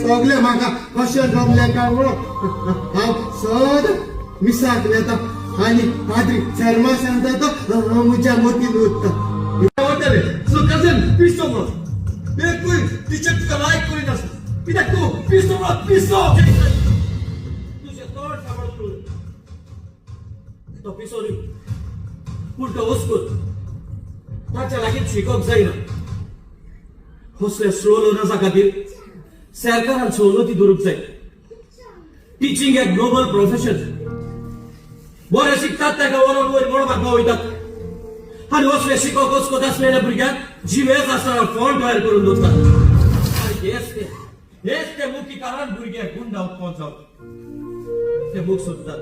सगळे म्हाका कशें जमले काय म्हणून हांव सद मिसाक वेता आनी पाद्री शर्मा सांगता तो म्हज्या मोतीन उरता सो कजन पिसो मग बिलकुल टीचर तुका लायक करिना कित्याक तूं पिसो मग पिसो तुजें तोंड सांबाळून तो पिसो न्ही पूण तो वचकूत ताच्या लागीं शिकोवंक जायना कसले स्लो लर्नर्सा खातीर सरकारान सवलती दिवंक जाय टीचिंग एक ग्लोबल प्रोफेशन बरे शिकतात ताका वरून वयर पळोवपाक वयतात आनी असले शिकोवंक वचकूत आसलेल्या भुरग्यांक जिवेच आसतना फोन तयार करून दवरतात आनी हेच ते मुख्य कारण भुरगे गुंड जावप ते बूक सोदतात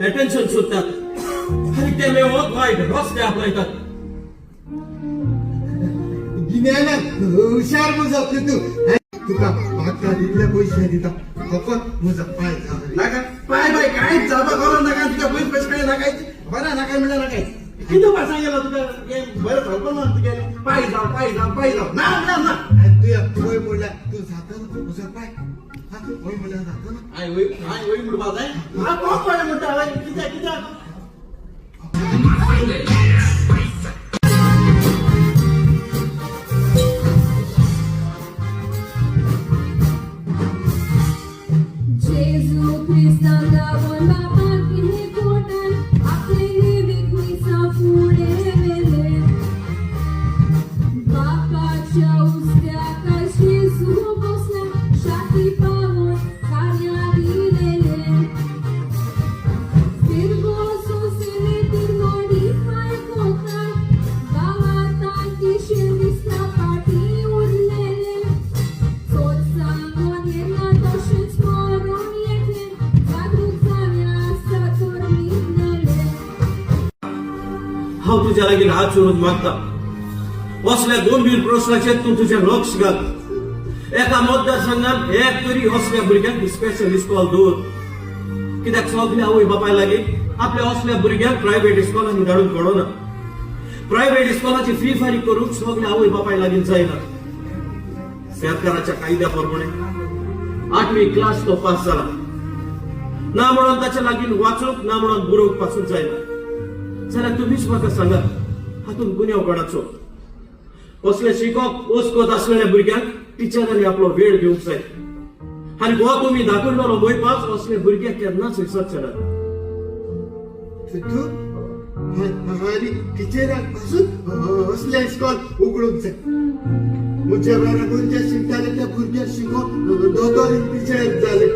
अटेन्शन सोदतात आनी ते मेळोवंक वायट रस्ते आपणायतात गिन्यानाक हुशार म्हजो तूं तुका म्हाका तितले पयशे दिता फकत म्हजो पाय नाका पाय बाय कांयच जावपा करो नाका तुका पयस पयस काय नाकायचे बरा नाका म्हणल्यार नाकाय कितें भायर सांगलेलो तुका हें बरें चलपा ना तुगे पाय जाव ना ना ना तुया वय म्हणल्यार तूं जाता म्हजो पाय वय म्हणल्यार जाता ना आय वय म्हणपा जाय हा कोण पळय म्हणटा हांवें कित्याक हांव तुज्या लागीं हात जोडून मागता असल्या गंभीर प्रश्नाचेर तूं तुजें लक्ष घाल एका मतदारसंघात एक तरी असल्या भुरग्यांक स्पेशल इस्कॉल दवर कित्याक सगल्या आवय बापाय लागीं आपल्या असल्या भुरग्यांक प्रायव्हेट इस्कॉलांनी धाडून पडोना प्रायव्हेट इस्कॉलाची फी फारीक करूंक सगल्या आवय बापाय लागीं जायना सरकाराच्या कायद्या प्रमाणे 8वी क्लास तो पास जाला ना म्हणून ताच्या लागीं वाचूंक ना म्हणून बरोवंक पासून जायना जाल्यार तुम्हीच म्हाका सांगा हातूंत गुन्यांवपणाचो असले शिकोवप वचकोत आसलेल्या भुरग्यांक टिचरांनी आपलो वेळ दिवंक जाय आनी हो तुमी दाखयल्लो मोयपास असले भुरगे केन्नाच विसरचे ना आनी टिचराक पासून असले इस्कॉल उगडूंक जाय म्हज्या बाराबरचे शिकताले त्या भुरग्याक शिकोवप दोतोर टिचर जाले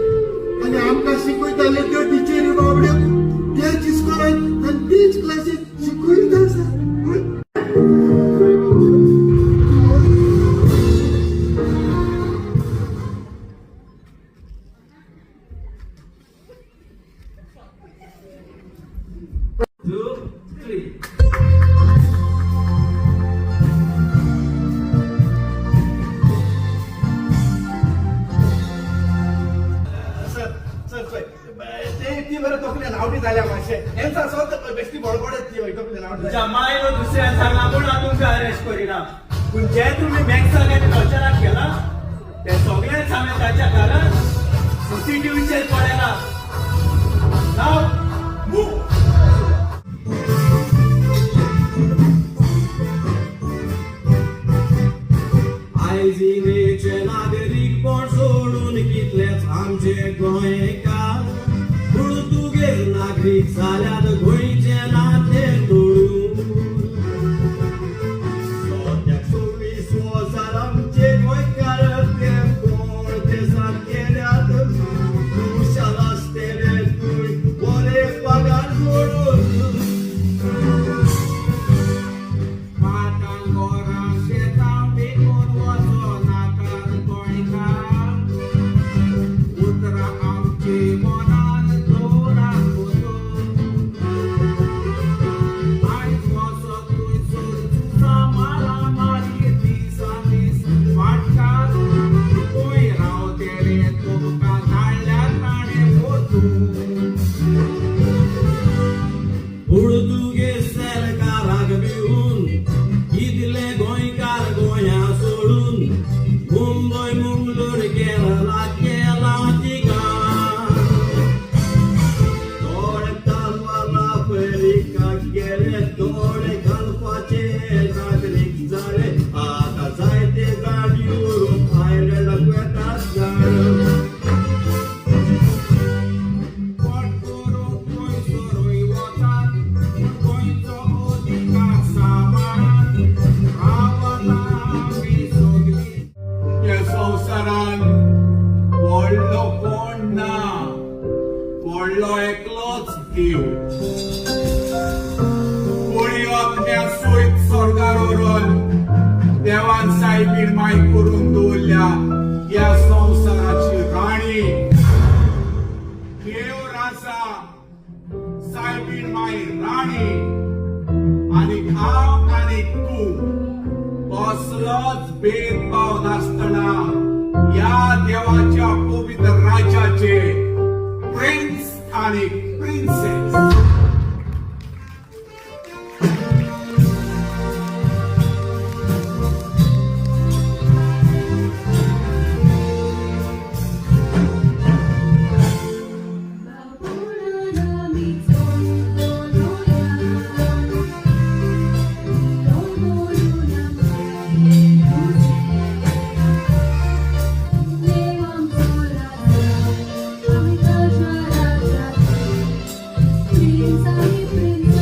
आनी आमकां शिकयताले त्यो टिचरी बाबड्यो त्याच इस्कॉलांत आनी तेच क्लासीत शिकयता आसा जमायलो दुसऱ्या सांगा म्हणून तुमकां अरेस्ट करिना पूण जे तुमी मॅक्साक आनी कल्चराक केला ते सगळेच हांवें ताच्या कारण सीसीटीव्हीचेर पळयला नाव नागरिक झाल्यात गोंयचे नाते तोडून सोद्याक 26 वर्सार आमचे गोंयकार प्रेम कोण देशात गेल्यात खुशाल आसतले तुय बरे पगार जोडून पाटां गोरां शेतां विकून वचनाकात गोंयकार उतरां आमची मनान जोरां बसून आयज वचत थंयसर तुका मारा मारी दिसान दीस वाडटात खंय रावतले तुमकां धाडल्यात ताणे पोतून पुर्तुगेज सरकाराक भिवून कितले गोंयकार गोंया सोडून मुंबय मंगळूर केरळा केला तिगार थोडे तालवाला अमेरिकाक गेले थोडे घालपाचे नागरीक जाले आता जायते जाण युरोप आयलंडाक वेतात जाण पोट करूंक थंयसरूय वतात गोंयचो अधिकार सांबाळात रावला आमी सगळीं या संवसारान व्हडलो कोण ना व्हडलो एकलोच देव कोणी आपल्या सोयीत स्वर्गार व्हरून देवान सायबीण माय करून दवरल्या या संवसाराची राणी देव राजा सायबीण माय राणी आणि हांव आणि तू कसलोच भेदभाव नासतना या देवाच्या पवित्र राज्याचे प्रिन्स आणि प्रिन्सेस Prince,